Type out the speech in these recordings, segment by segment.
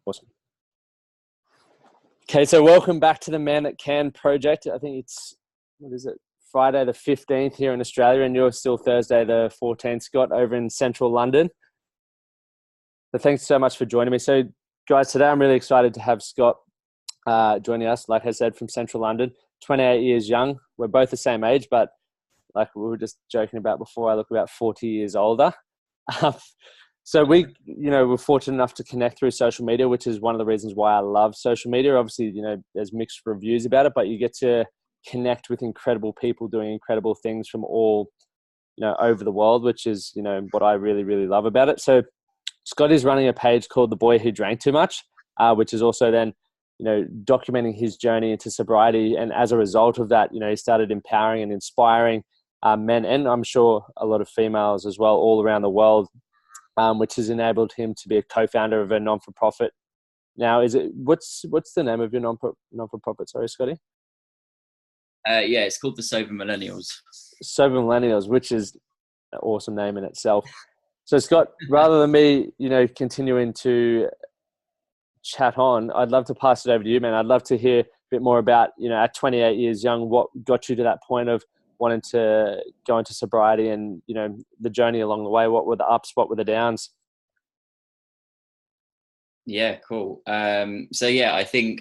Awesome. Okay, so welcome back to the Man That Can project. I think it's, Friday the 15th here in Australia, and you're still Thursday the 14th, Scott, over in central London. So thanks so much for joining me. So guys, today I'm really excited to have Scott joining us, like I said, from central London, 28 years young. We're both the same age, but like we were just joking about before, I look about 40 years older. So we're fortunate enough to connect through social media, which is one of the reasons why I love social media. Obviously, there's mixed reviews about it, but you get to connect with incredible people doing incredible things from all, over the world, which is, what I really, really love about it. So Scott is running a page called The Boy Who Drank Too Much, which is also then, documenting his journey into sobriety. And as a result of that, he started empowering and inspiring men, and I'm sure a lot of females as well, all around the world, which has enabled him to be a co-founder of a non-for-profit. Now, what's the name of your non-for-profit? Sorry, Scotty. It's called the Sober Millennials. Sober Millennials, which is an awesome name in itself. So, Scott, rather than me, continuing to chat on, I'd love to pass it over to you, man. I'd love to hear a bit more about, at 28 years young, what got you to that point of wanting to go into sobriety and, the journey along the way. What were the ups? What were the downs? Yeah, cool. I think,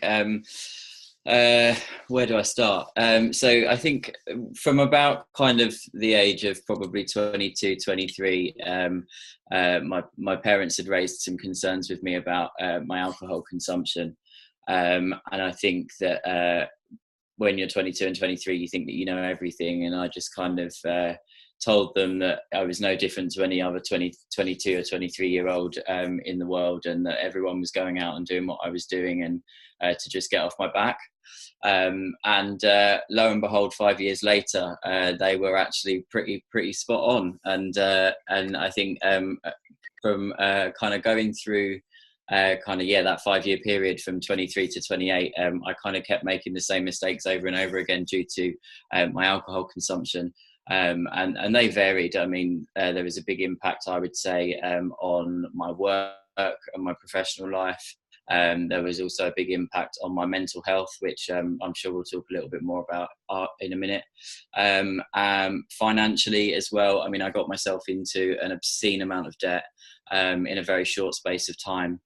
where do I start? So I think from about kind of the age of probably 22, 23, my parents had raised some concerns with me about my alcohol consumption. And I think that when you're 22 and 23, you think that you know everything. And I just kind of told them that I was no different to any other 22 or 23-year-old in the world, and that everyone was going out and doing what I was doing, and to just get off my back. And lo and behold, 5 years later, they were actually pretty spot on. And I think from kind of going through that 5 year period from 23 to 28, I kind of kept making the same mistakes over and over again due to my alcohol consumption. And they varied. I mean, there was a big impact, I would say, on my work and my professional life. There was also a big impact on my mental health, which I'm sure we'll talk a little bit more about in a minute. Financially as well, I mean, I got myself into an obscene amount of debt in a very short space of time.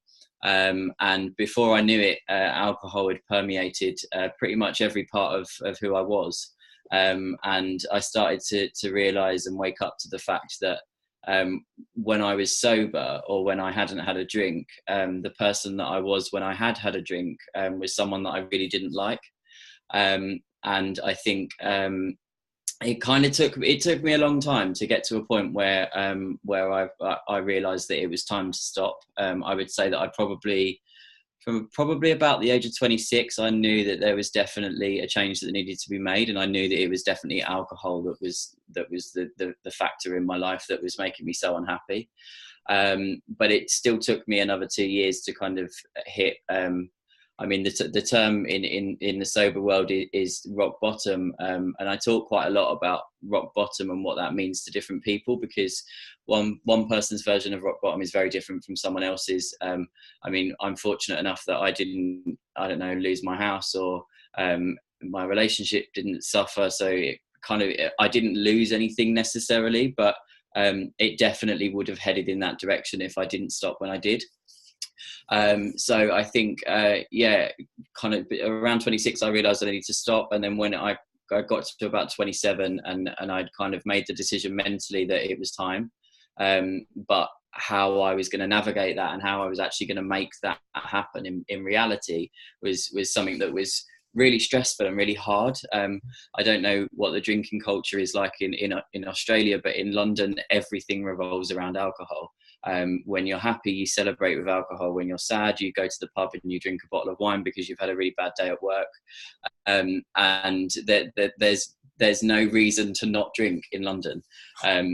And before I knew it, alcohol had permeated pretty much every part of who I was. And I started to realise and wake up to the fact that when I was sober, or when I hadn't had a drink, the person that I was when I had a drink was someone that I really didn't like. And I think it took me a long time to get to a point where I realised that it was time to stop. I would say that from probably about the age of 26, I knew that there was definitely a change that needed to be made, and I knew that it was definitely alcohol that was the factor in my life that was making me so unhappy. But it still took me another 2 years to kind of hit. I mean, the term in the sober world is rock bottom, and I talk quite a lot about rock bottom and what that means to different people, because one person's version of rock bottom is very different from someone else's. I mean, I'm fortunate enough that I didn't, lose my house, or my relationship didn't suffer, so I didn't lose anything necessarily, but it definitely would have headed in that direction if I didn't stop when I did. So I think, kind of around 26, I realised I needed to stop. And then when I got to about 27, and I'd kind of made the decision mentally that it was time, but how I was going to navigate that and how I was actually going to make that happen in reality was something that was really stressful and really hard. I don't know what the drinking culture is like in Australia, but in London, everything revolves around alcohol. When you're happy, you celebrate with alcohol. When you're sad, you go to the pub and you drink a bottle of wine because you've had a really bad day at work. And there's no reason to not drink in London.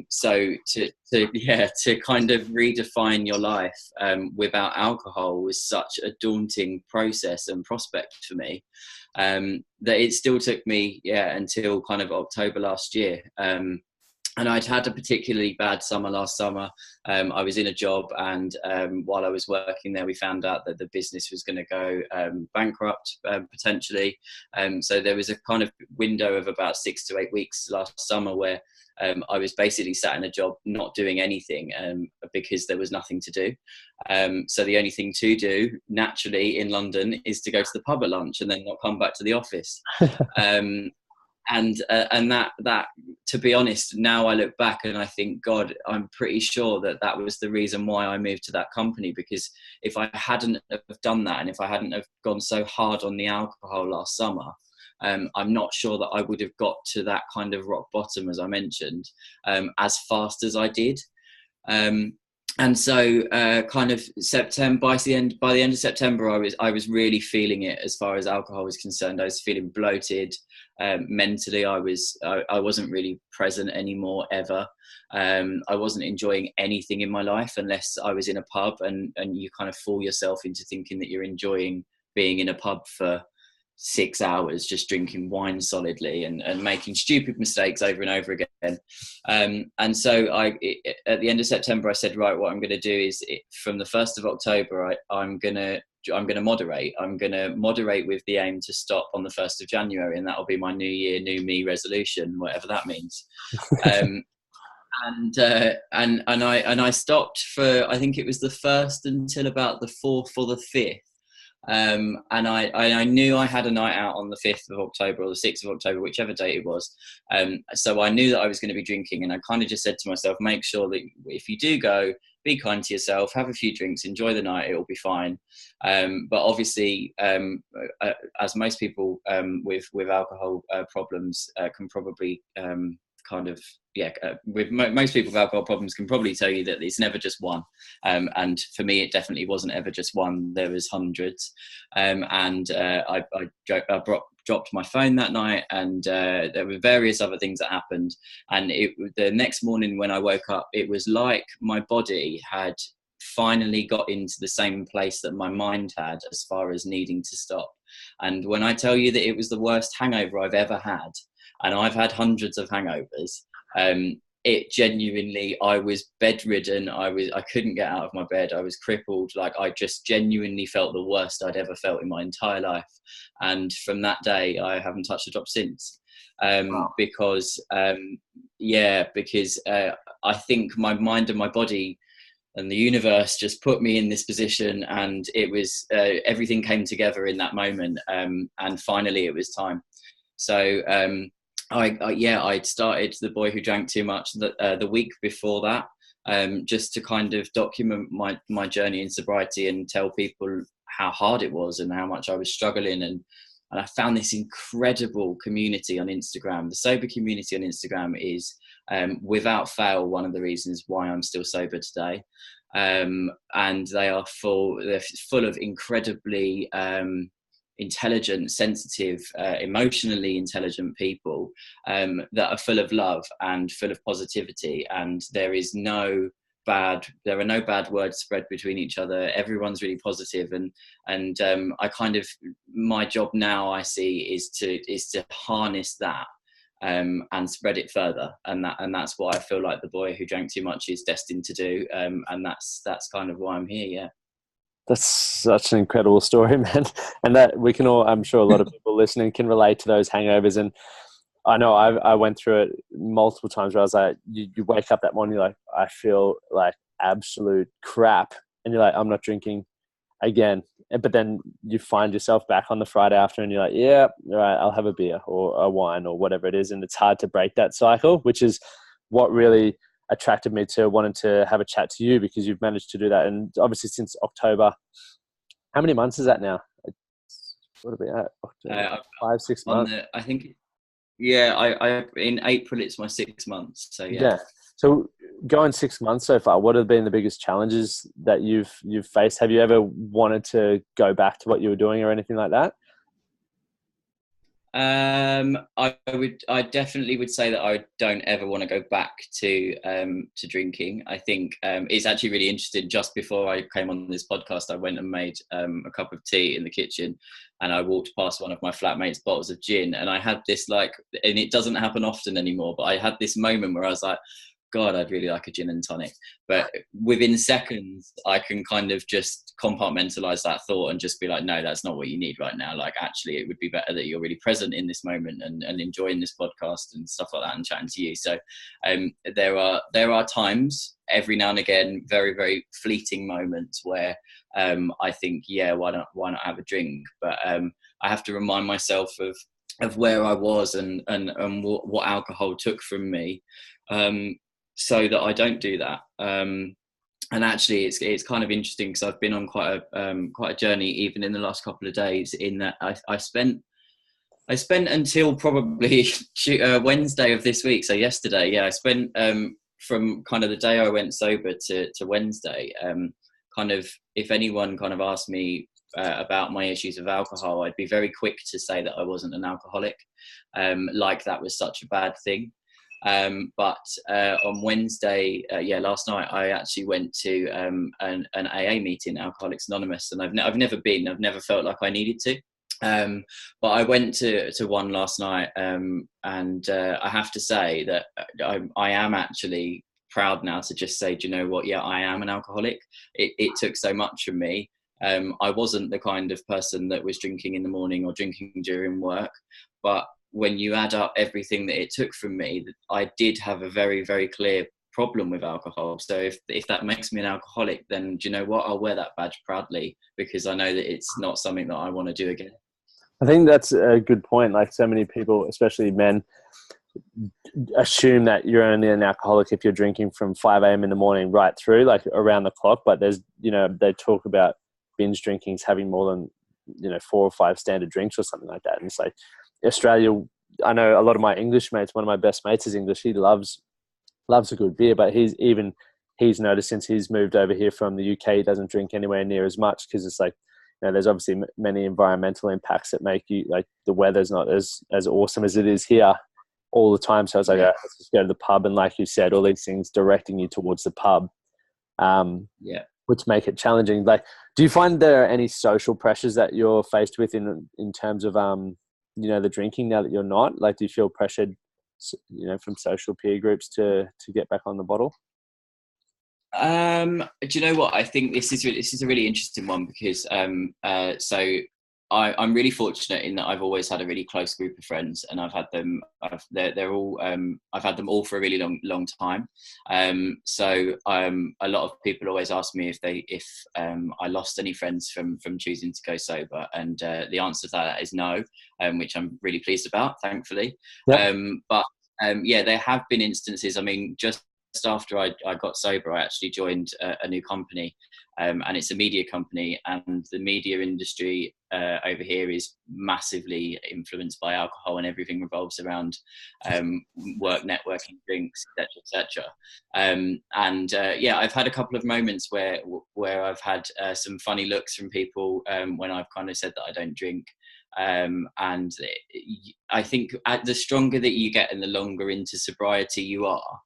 So to kind of redefine your life without alcohol was such a daunting process and prospect for me, that it still took me until kind of October last year And I'd had a particularly bad summer last summer. I was in a job, and while I was working there, we found out that the business was going to go bankrupt potentially. So there was a kind of window of about 6 to 8 weeks last summer where I was basically sat in a job not doing anything because there was nothing to do. So the only thing to do naturally in London is to go to the pub at lunch and then not come back to the office. And that, to be honest, now I look back and I think, God, I'm pretty sure that was the reason why I moved to that company, because if I hadn't have done that, and if I hadn't have gone so hard on the alcohol last summer, I'm not sure that I would have got to that kind of rock bottom, as I mentioned, as fast as I did. And so kind of September, by the end of September, I was really feeling it as far as alcohol was concerned. I was feeling bloated. Mentally, I wasn't really present anymore ever. I wasn't enjoying anything in my life unless I was in a pub, and you kind of fool yourself into thinking that you're enjoying being in a pub for 6 hours just drinking wine solidly and making stupid mistakes over and over again. And so at the end of September, I said, right, what I'm going to do is from the 1st of October, I'm going to moderate. I'm going to moderate with the aim to stop on the 1st of January. And that'll be my new year, new me resolution, whatever that means. And I stopped for, I think it was the 1st until about the 4th or the 5th. And I knew I had a night out on the 5th of October or the 6th of October, whichever date it was. So I knew that I was going to be drinking, and I kind of just said to myself, make sure that if you do go, be kind to yourself, have a few drinks, enjoy the night, it'll be fine. But obviously, as most people with alcohol problems can probably with most people with alcohol problems can probably tell you that it's never just one. And for me, it definitely wasn't ever just one. There was hundreds. I dropped my phone that night, and there were various other things that happened. And the next morning when I woke up, it was like my body had finally got into the same place that my mind had as far as needing to stop. And when I tell you that it was the worst hangover I've ever had, and I've had hundreds of hangovers, it genuinely, I was bedridden. I couldn't get out of my bed. I was crippled. Like, I just genuinely felt the worst I'd ever felt in my entire life. And from that day, I haven't touched a drop since. Wow. Because I think my mind and my body and the universe just put me in this position, and it was everything came together in that moment. And finally it was time. So I'd started The Boy Who Drank Too Much the week before that, just to kind of document my journey in sobriety and tell people how hard it was and how much I was struggling. And I found this incredible community on Instagram. The sober community on Instagram is, without fail, one of the reasons why I'm still sober today. And they're full of incredibly intelligent, sensitive, emotionally intelligent people that are full of love and full of positivity. And there are no bad words spread between each other. Everyone's really positive, and I kind of, my job now, I see, is to harness that and spread it further, and that's what I feel like The Boy Who Drank Too Much is destined to do, and that's kind of why I'm here. Yeah. That's such an incredible story, man. And that we can all, I'm sure a lot of people listening can relate to those hangovers. And I know I went through it multiple times where I was like, you wake up that morning, you're like, I feel like absolute crap. And you're like, I'm not drinking again. But then you find yourself back on the Friday afternoon, you're like, yeah, all right, I'll have a beer or a wine or whatever it is. And it's hard to break that cycle, which is what really attracted me to wanting to have a chat to you, because you've managed to do that. And obviously since October, how many months is that now? What are we at? October, 5-6 months. I think, yeah, I in April it's my 6 months. So yeah. So going 6 months so far, what have been the biggest challenges that you've faced? Have you ever wanted to go back to what you were doing or anything like that? I definitely would say that I don't ever want to go back to drinking. I think it's actually really interesting. Just before I came on this podcast, I went and made a cup of tea in the kitchen, and I walked past one of my flatmates' bottles of gin, and I had this and it doesn't happen often anymore, but I had this moment where I was like, God, I'd really like a gin and tonic. But within seconds, I can kind of just compartmentalize that thought and just be like, no, that's not what you need right now. Like, actually, it would be better that you're really present in this moment and enjoying this podcast and stuff like that and chatting to you. So there are times every now and again, very, very fleeting moments where I think, yeah, why not have a drink? But I have to remind myself of where I was and what alcohol took from me. So that I don't do that. And actually, it's kind of interesting because I've been on quite a journey, even in the last couple of days. In that, I spent until probably Wednesday of this week. So yesterday, yeah, I spent from kind of the day I went sober to Wednesday. Kind of, if anyone kind of asked me about my issues of alcohol, I'd be very quick to say that I wasn't an alcoholic. Like that was such a bad thing. But on Wednesday, last night, I actually went to an AA meeting, Alcoholics Anonymous, and I've never been. I've never felt like I needed to. But I went to one last night, and I have to say that I am actually proud now to just say, do you know what? Yeah, I am an alcoholic. It took so much from me. I wasn't the kind of person that was drinking in the morning or drinking during work, but when you add up everything that it took from me, I did have a very, very clear problem with alcohol. So if that makes me an alcoholic, then do you know what? I'll wear that badge proudly because I know that it's not something that I want to do again. I think that's a good point. Like, so many people, especially men, assume that you're only an alcoholic if you're drinking from 5 a.m. in the morning right through, like around the clock. But there's, they talk about binge drinkings having more than, 4 or 5 standard drinks or something like that. And it's like, Australia, I know a lot of my English mates, one of my best mates is English. He loves a good beer, but he's noticed since he's moved over here from the UK, he doesn't drink anywhere near as much because it's like, there's obviously many environmental impacts that make you, like, the weather's not as awesome as it is here all the time. So I was like, let's just go to the pub. And like you said, all these things directing you towards the pub, which make it challenging. Like, do you find there are any social pressures that you're faced with in terms of, the drinking now that you're not? Like, do you feel pressured, from social peer groups to get back on the bottle? Do you know what? I think this is a really interesting one because I'm really fortunate in that I've always had a really close group of friends, and I've had them. They're all. I've had them all for a really long time. So a lot of people always ask me if I lost any friends from choosing to go sober, and the answer to that is no, which I'm really pleased about, thankfully. Yep. But there have been instances. I mean, just after I got sober, I actually joined a new company, and it's a media company, and the media industry over here is massively influenced by alcohol, and everything revolves around work, networking, drinks, etc. I've had a couple of moments where I've had some funny looks from people when I've kind of said that I don't drink. And I think the stronger that you get and the longer into sobriety you are,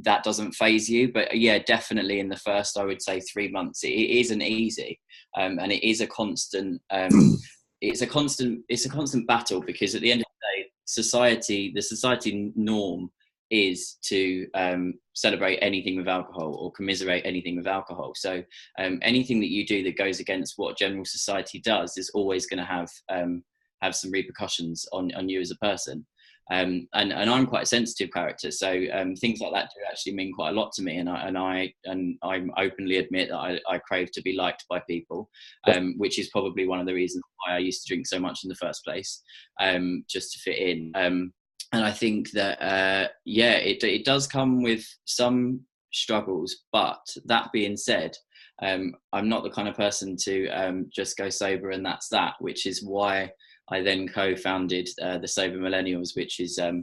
that doesn't faze you. But yeah, definitely in the first, I would say 3 months, it isn't easy, and it is a constant. It's a constant battle because at the end of the day, the society norm is to celebrate anything with alcohol or commiserate anything with alcohol. So anything that you do that goes against what general society does is always going to have some repercussions on you as a person. And I'm quite a sensitive character, so things like that do actually mean quite a lot to me. And I openly admit that I crave to be liked by people, which is probably one of the reasons why I used to drink so much in the first place, just to fit in. And I think that, it does come with some struggles. But that being said, I'm not the kind of person to just go sober and that's that, which is why I then co-founded the Sober Millennials, which is a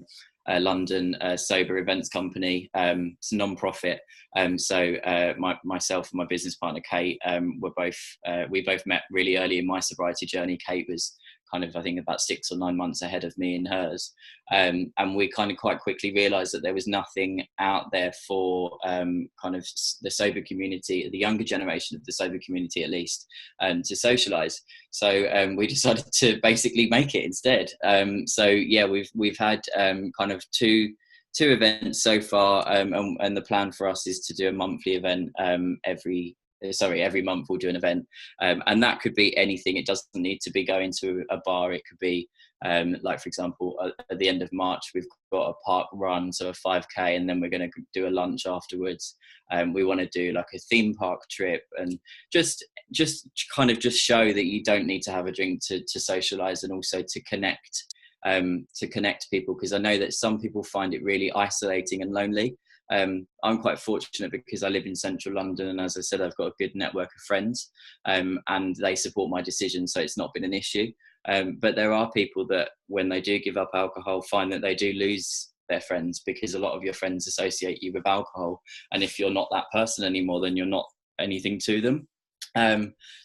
London sober events company. It's a non-profit. Myself and my business partner, Kate, we both met really early in my sobriety journey. Kate was kind of, I think, about 6 or 9 months ahead of me in hers. And we kind of quite quickly realised that there was nothing out there for kind of the sober community, the younger generation of the sober community at least, to socialise. So we decided to basically make it instead. So yeah, we've had kind of two events so far, and the plan for us is to do a monthly event every month. We'll do an event, and that could be anything. It doesn't need to be going to a bar. It could be like, for example, at the end of March we've got a park run, so a 5k, and then we're going to do a lunch afterwards. We want to do like a theme park trip, and just kind of just show that you don't need to have a drink to socialize, and also to connect people, because I know that some people find it really isolating and lonely. I'm quite fortunate because I live in central London, and as I said, I've got a good network of friends, and they support my decision, so it's not been an issue. But there are people that, when they do give up alcohol, find that they do lose their friends, because a lot of your friends associate you with alcohol, and if you're not that person anymore, then you're not anything to them.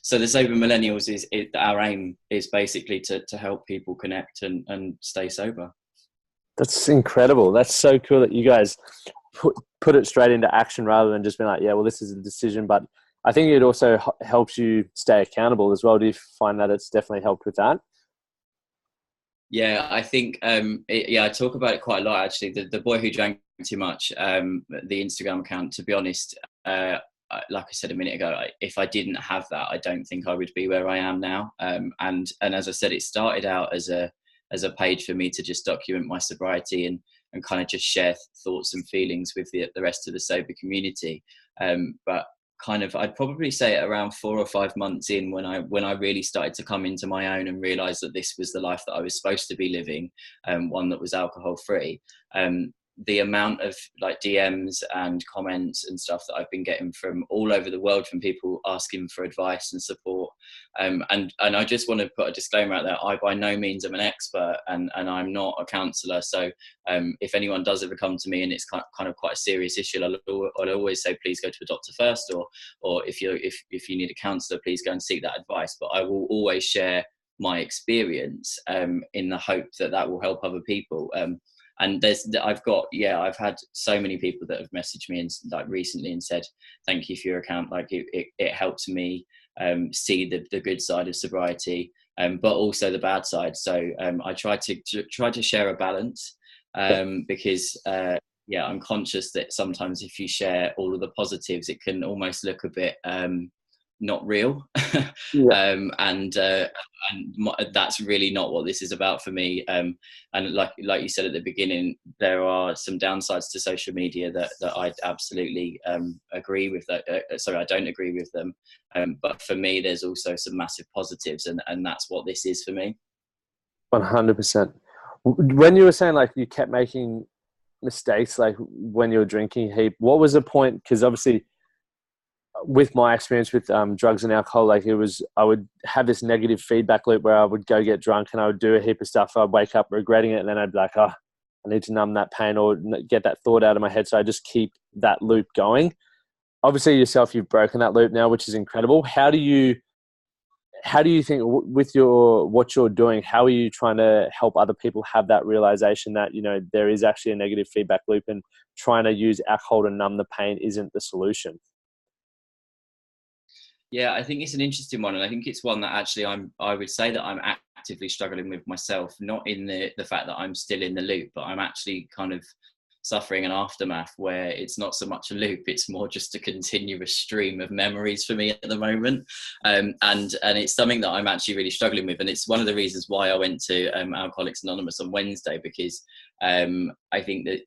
So the Sober Millennials our aim is basically to help people connect and stay sober. That's incredible. That's so cool that you guys put it straight into action rather than just being like, yeah, well, this is a decision. But I think it also helps you stay accountable as well. Do you find that it's definitely helped with that? Yeah, I think, I talk about it quite a lot, actually. The Boy Who Drank Too Much, the Instagram account, to be honest, like I said a minute ago, if I didn't have that, I don't think I would be where I am now. And as I said, it started out as a page for me to just document my sobriety and kind of just share thoughts and feelings with the rest of the sober community. But kind of, I'd probably say around 4 or 5 months in, when I really started to come into my own and realize that this was the life that I was supposed to be living, one that was alcohol free. The amount of like DMs and comments and stuff that I've been getting from all over the world, from people asking for advice and support, and I just want to put a disclaimer out there. I by no means am an expert, and I'm not a counsellor. So if anyone does ever come to me and it's kind of quite a serious issue, I'll always say, please go to a doctor first, or if you need a counsellor, please go and seek that advice. But I will always share my experience in the hope that will help other people. And I've had so many people that have messaged me and like recently and said, thank you for your account. Like it helped me see the good side of sobriety, but also the bad side. So I try to share a balance, because I'm conscious that sometimes if you share all of the positives, it can almost look a bit not real. Yeah. And that's really not what this is about for me. And like you said at the beginning, there are some downsides to social media that I absolutely agree with. I don't agree with them. But for me, there's also some massive positives, and that's what this is for me. 100%. When you were saying like you kept making mistakes, like when you were drinking heap, what was the point? Because obviously, with my experience with drugs and alcohol, like I would have this negative feedback loop where I would go get drunk and I would do a heap of stuff. I'd wake up regretting it, and then I'd be like, oh, I need to numb that pain or get that thought out of my head. So I just keep that loop going. Obviously yourself, you've broken that loop now, which is incredible. How do you think with what you're doing, how are you trying to help other people have that realization that, there is actually a negative feedback loop, and trying to use alcohol to numb the pain isn't the solution? Yeah, I think it's an interesting one, and I think it's one that actually I would say that I'm actively struggling with myself, not in the fact that I'm still in the loop, but I'm actually kind of suffering an aftermath where it's not so much a loop, it's more just a continuous stream of memories for me at the moment. And it's something that I'm actually really struggling with, and it's one of the reasons why I went to Alcoholics Anonymous on Wednesday, because I think that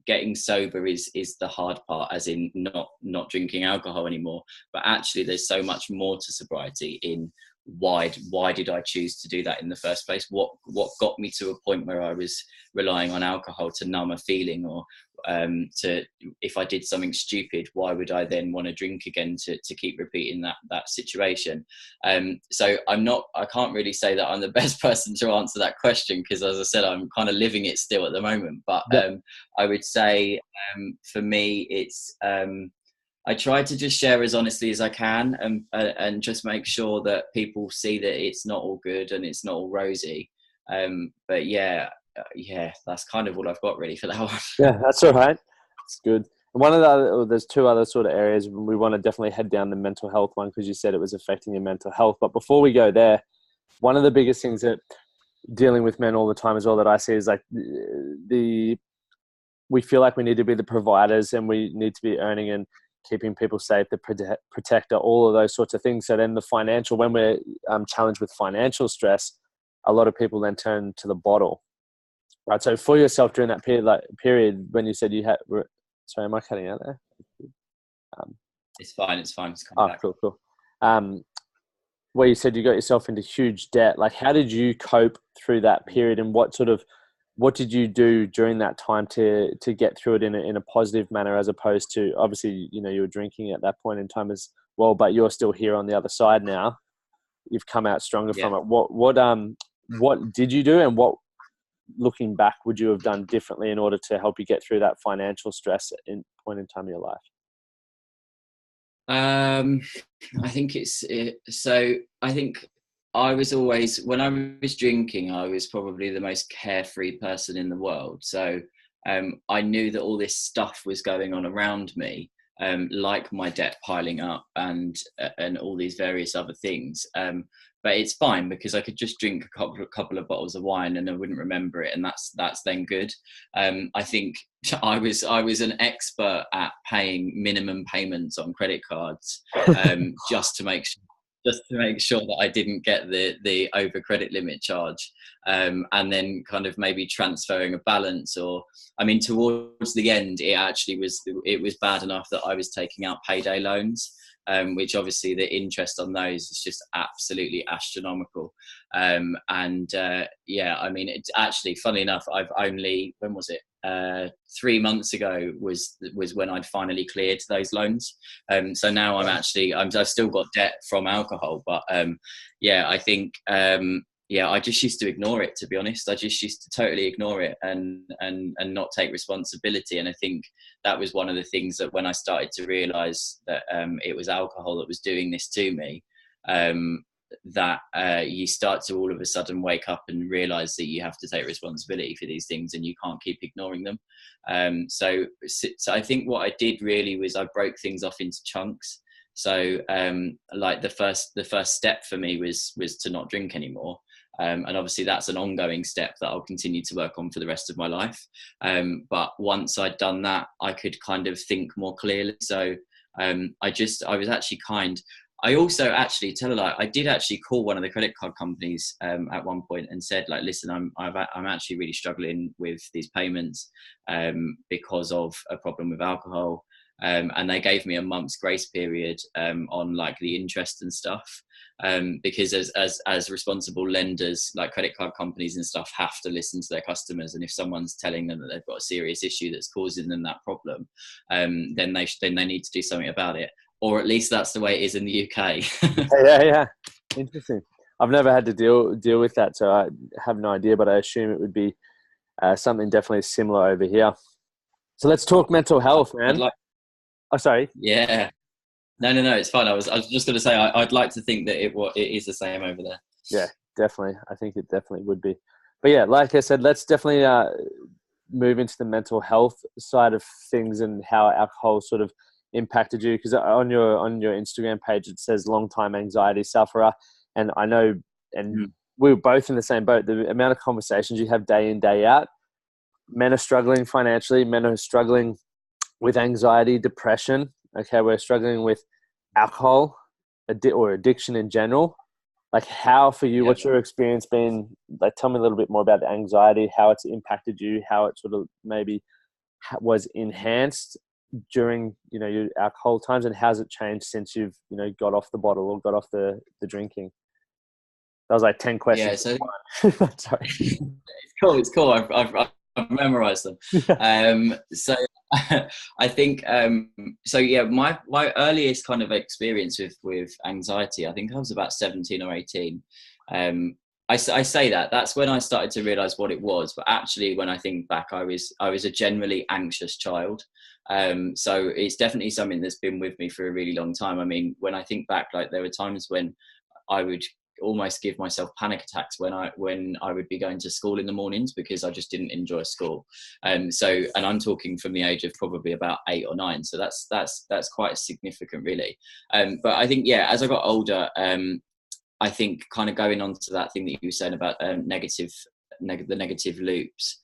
getting sober is the hard part, as in not drinking alcohol anymore. But actually there's so much more to sobriety in why did I choose to do that in the first place? What got me to a point where I was relying on alcohol to numb a feeling, or if I did something stupid, why would I then want to drink again to keep repeating that situation? So I can't really say that I'm the best person to answer that question, because as I said, I'm kind of living it still at the moment. But I would say for me, it's I try to just share as honestly as I can, and just make sure that people see that it's not all good and it's not all rosy. But yeah, that's kind of all I've got really for that one. Yeah, that's all right. It's good. And one of the other, there's two other sort of areas we want to definitely head down the mental health one, because you said it was affecting your mental health. But before we go there, one of the biggest things that dealing with men all the time as well that I see is like we feel like we need to be the providers and we need to be earning and keeping people safe, the protector, all of those sorts of things. So then the financial, when we're challenged with financial stress, a lot of people then turn to the bottle. Right. So for yourself during that period when you said you had, sorry, am I cutting out there? It's fine. It's coming back. Cool. Where you said you got yourself into huge debt, like how did you cope through that period, and what did you do during that time to get through it in a positive manner, as opposed to, obviously, you were drinking at that point in time as well, but you're still here on the other side now. You've come out stronger from it. What did you do, and what, looking back, would you have done differently in order to help you get through that financial stress in point in time of your life? I think I think I was always, when I was drinking, I was probably the most carefree person in the world. So I knew that all this stuff was going on around me, like my debt piling up and all these various other things. But it's fine, because I could just drink a couple of bottles of wine and I wouldn't remember it, and that's then good. I think I was an expert at paying minimum payments on credit cards, just to make sure that I didn't get the over credit limit charge, and then kind of maybe transferring a balance. Or, I mean, towards the end, it was bad enough that I was taking out payday loans, which obviously the interest on those is just absolutely astronomical. I mean, it's actually, funny enough, I've only, when was it? 3 months ago was when I'd finally cleared those loans. So now I've still got debt from alcohol, but I think I just used to ignore it, to be honest. I just used to totally ignore it and not take responsibility. And I think that was one of the things that, when I started to realize that it was alcohol that was doing this to me, that you start to all of a sudden wake up and realize that you have to take responsibility for these things and you can't keep ignoring them. So I think what I did really was I broke things off into chunks. So like the first step for me was to not drink anymore. And obviously that's an ongoing step that I'll continue to work on for the rest of my life. But once I'd done that, I could kind of think more clearly. So I also actually, tell a lie, I did actually call one of the credit card companies at one point and said, like, listen, I'm actually really struggling with these payments because of a problem with alcohol. And they gave me a month's grace period on like the interest and stuff, because as responsible lenders, like credit card companies and stuff, have to listen to their customers. And if someone's telling them that they've got a serious issue that's causing them that problem, then they need to do something about it. Or at least that's the way it is in the UK. Yeah. Interesting. I've never had to deal with that, so I have no idea, but I assume it would be something definitely similar over here. So let's talk mental health, man. Oh, sorry. Yeah. No, it's fine. I was just going to say, I'd like to think that it is the same over there. Yeah, definitely. I think it definitely would be. But yeah, like I said, let's definitely move into the mental health side of things and how alcohol sort of impacted you. Because on your Instagram page, it says long-time anxiety sufferer. And I know, and we were both in the same boat, the amount of conversations you have day in, day out. Men are struggling financially. Men are struggling with anxiety, depression. Okay, we're struggling with alcohol or addiction in general. Like, how for you, what's your experience been? Like, tell me a little bit more about the anxiety, how it's impacted you, how it sort of maybe was enhanced during, your alcohol times, and how's it changed since you've, got off the bottle or got off the drinking? That was like 10 questions. Yeah, so sorry. It's cool. I've memorized them. So I think my earliest kind of experience with anxiety, I think I was about 17 or 18. I say that's when I started to realize what it was, but actually when I think back, I was a generally anxious child. So it's definitely something that's been with me for a really long time. I mean, when I think back, like there were times when I would almost give myself panic attacks when I would be going to school in the mornings because I just didn't enjoy school. And I'm talking from the age of probably about 8 or 9. So that's quite significant, really. But I think, yeah, as I got older, I think kind of going on to that thing that you were saying about the negative loops.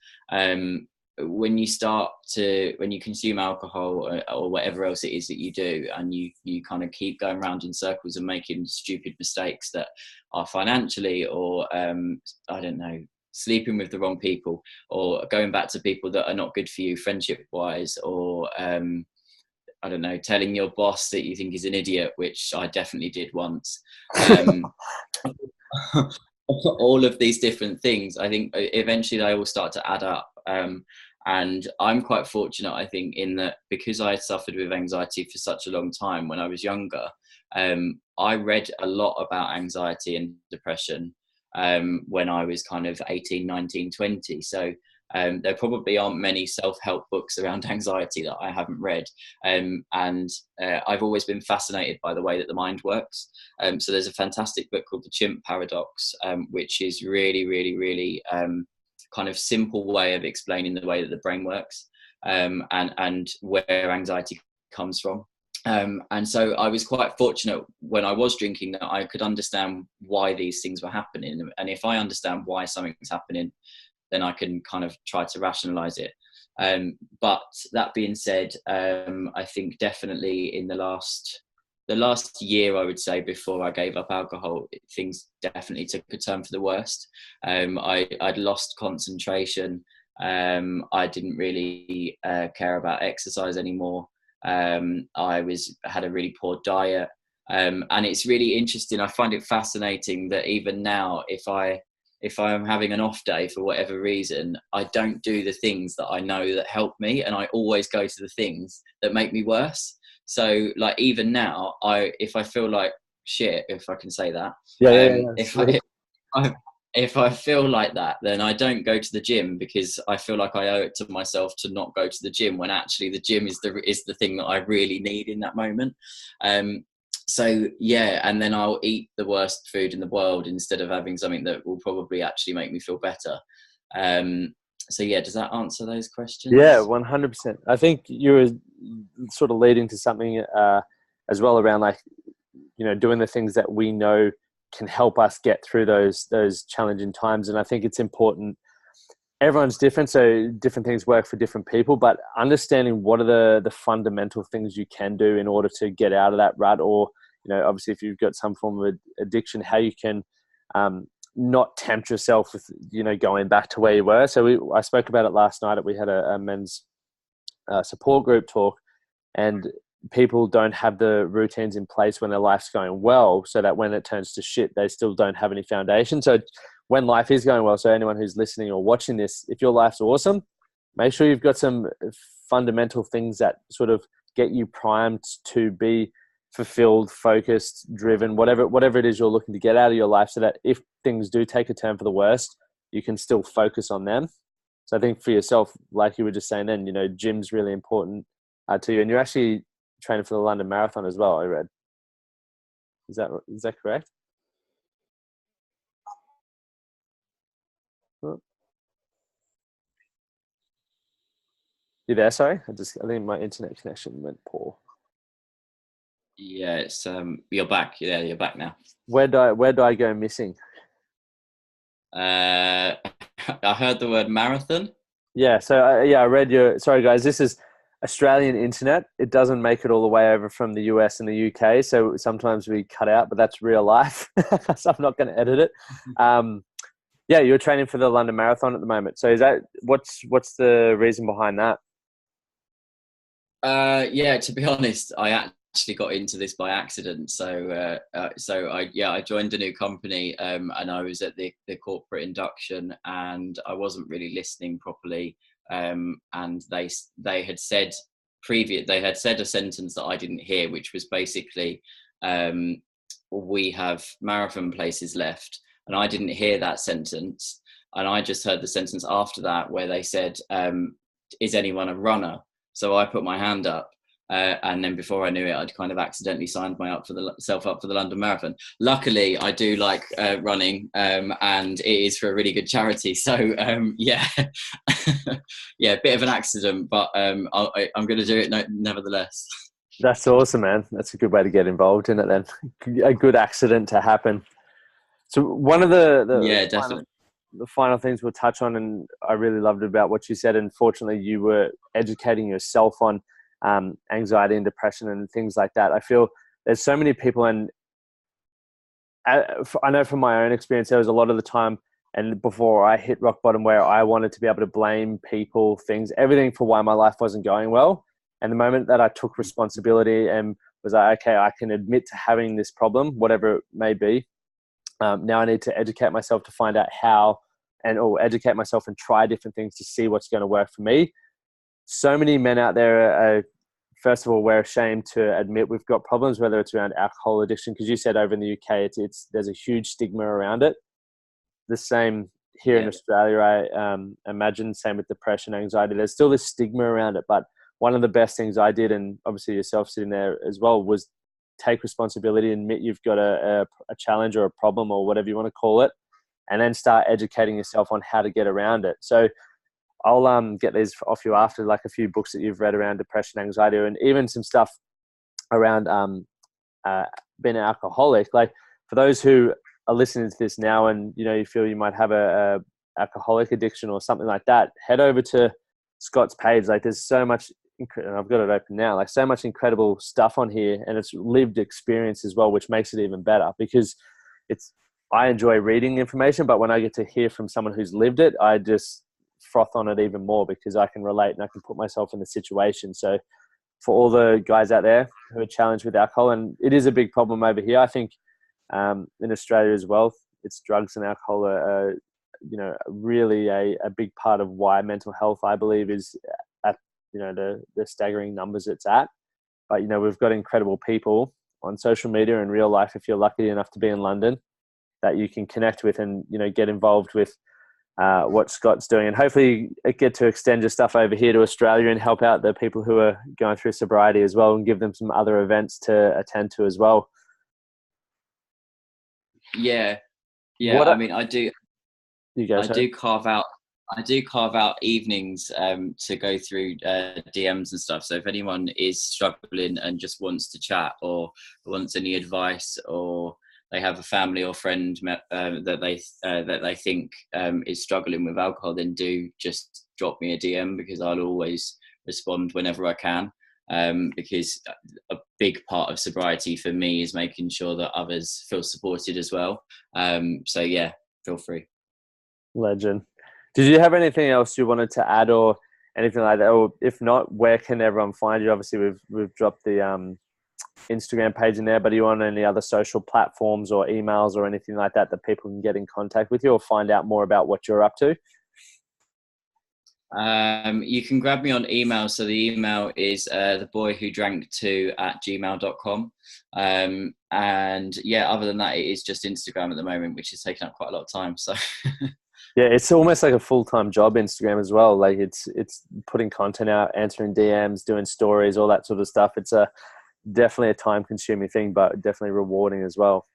When you consume alcohol or whatever else it is that you do, and you kind of keep going around in circles and making stupid mistakes that are financially, or I don't know, sleeping with the wrong people, or going back to people that are not good for you friendship wise, or I don't know, telling your boss that you think is an idiot, which I definitely did once. All of these different things, I think eventually they all start to add up. And I'm quite fortunate, I think, in that because I had suffered with anxiety for such a long time when I was younger, I read a lot about anxiety and depression when I was kind of 18, 19, 20. So there probably aren't many self-help books around anxiety that I haven't read. And I've always been fascinated by the way that the mind works. So there's a fantastic book called The Chimp Paradox, which is really, really, really kind of simple way of explaining the way that the brain works, and where anxiety comes from. And so I was quite fortunate when I was drinking that I could understand why these things were happening. And if I understand why something's happening, then I can kind of try to rationalize it. But that being said, I think definitely in the last year, I would say, before I gave up alcohol, things definitely took a turn for the worst. I'd lost concentration. I didn't really care about exercise anymore. I had a really poor diet. And it's really interesting. I find it fascinating that even now, if I'm having an off day for whatever reason, I don't do the things that I know that help me, and I always go to the things that make me worse. So like even now, if I feel like shit, if I can say that, if I feel like that, then I don't go to the gym because I feel like I owe it to myself to not go to the gym, when actually the gym is the thing that I really need in that moment. So yeah, and then I'll eat the worst food in the world instead of having something that will probably actually make me feel better. So yeah, does that answer those questions? Yeah, 100%. I think you were sort of leading to something as well around, like, you know, doing the things that we know can help us get through those challenging times. And I think it's important. Everyone's different, so different things work for different people, but understanding what are the fundamental things you can do in order to get out of that rut, or, you know, obviously if you've got some form of addiction, how you can not tempt yourself with, you know, going back to where you were. So I spoke about it last night. We had a men's support group talk, and people don't have the routines in place when their life's going well, so that when it turns to shit, they still don't have any foundation. So when life is going well, so anyone who's listening or watching this, if your life's awesome, make sure you've got some fundamental things that sort of get you primed to be fulfilled, focused, driven, whatever it is you're looking to get out of your life, so that if things do take a turn for the worst, you can still focus on them. So I think for yourself, like you were just saying then, you know, gym's really important to you, and you're actually training for the London Marathon as well, I read. Is that correct? You there? Sorry, I think my internet connection went poor. Yeah, it's you're back. Yeah, you're back now. Where do I go missing? I heard the word marathon. Yeah, so I read your. Sorry, guys, this is Australian internet. It doesn't make it all the way over from the US and the UK, so sometimes we cut out, but that's real life. So I'm not going to edit it. Yeah, you're training for the London Marathon at the moment. So is that what's the reason behind that? Yeah, to be honest, I actually got into this by accident. So I joined a new company, and I was at the corporate induction, and I wasn't really listening properly. And they had said a sentence that I didn't hear, which was basically, we have marathon places left, and I didn't hear that sentence, and I just heard the sentence after that where they said, is anyone a runner? So I put my hand up. And then before I knew it, I'd kind of accidentally signed myself up for the London Marathon. Luckily, I do like running, and it is for a really good charity. So yeah, yeah, bit of an accident, but I'm going to do it nevertheless. That's awesome, man. That's a good way to get involved in it then. A good accident to happen. So one of Yeah, definitely. the final things we'll touch on, and I really loved about what you said, and fortunately you were educating yourself on anxiety and depression and things like that. I feel there's so many people, and I know from my own experience, there was a lot of the time, and before I hit rock bottom, where I wanted to be able to blame people, things, everything for why my life wasn't going well. And the moment that I took responsibility and was like, okay, I can admit to having this problem, whatever it may be. Now I need to educate myself to find out how, or educate myself and try different things to see what's going to work for me. So many men out there are, first of all, we're ashamed to admit we've got problems, whether it's around alcohol addiction, because you said over in the UK, there's a huge stigma around it. The same here in Australia, I imagine, same with depression, anxiety. There's still this stigma around it, but one of the best things I did, and obviously yourself sitting there as well, was take responsibility, admit you've got a challenge or a problem or whatever you want to call it, and then start educating yourself on how to get around it. So I'll get these off you after, like a few books that you've read around depression, anxiety, and even some stuff around being an alcoholic. Like for those who are listening to this now and, you know, you feel you might have a alcoholic addiction or something like that, head over to Scott's page. Like there's so much, and I've got it open now, like so much incredible stuff on here, and it's lived experience as well, which makes it even better because I enjoy reading information, but when I get to hear from someone who's lived it, I just froth on it even more because I can relate and I can put myself in the situation. So for all the guys out there who are challenged with alcohol, and it is a big problem over here, I think in Australia as well, it's drugs and alcohol are you know, really a big part of why mental health, I believe, is at, you know, the staggering numbers it's at. But, you know, we've got incredible people on social media and real life, if you're lucky enough to be in London, that you can connect with and, you know, get involved with what Scott's doing. And hopefully get to extend your stuff over here to Australia and help out the people who are going through sobriety as well, and give them some other events to attend to as well. Yeah. I mean, I do carve out evenings to go through DMs and stuff. So if anyone is struggling and just wants to chat or wants any advice, or they have a family or friend that they think is struggling with alcohol, then do just drop me a DM, because I'll always respond whenever I can. Because a big part of sobriety for me is making sure that others feel supported as well. So yeah, feel free. Legend. Did you have anything else you wanted to add or anything like that? Or if not, where can everyone find you? Obviously, we've dropped the Instagram page in there, but are you on any other social platforms or emails or anything like that that people can get in contact with you or find out more about what you're up to? You can grab me on email. So the email is theboywhodrank2@gmail.com. And yeah, other than that, it is just Instagram at the moment, which is taking up quite a lot of time. So yeah, it's almost like a full-time job, Instagram as well. Like it's putting content out, answering DMs, doing stories, all that sort of stuff. It's definitely a time-consuming thing, but definitely rewarding as well.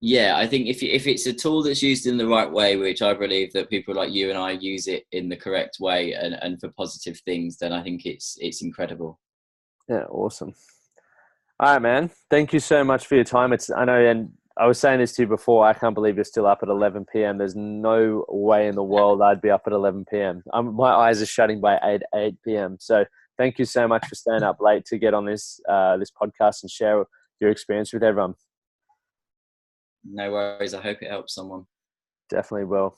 Yeah, I think if it's a tool that's used in the right way, which I believe that people like you and I use it in the correct way and for positive things, then I think it's incredible. Yeah, awesome. All right, man. Thank you so much for your time. I know, and I was saying this to you before, I can't believe you're still up at 11 p.m. There's no way in the world I'd be up at 11 p.m. My eyes are shutting by 8 p.m. So thank you so much for staying up late to get on this podcast and share your experience with everyone. No worries. I hope it helps someone. Definitely will.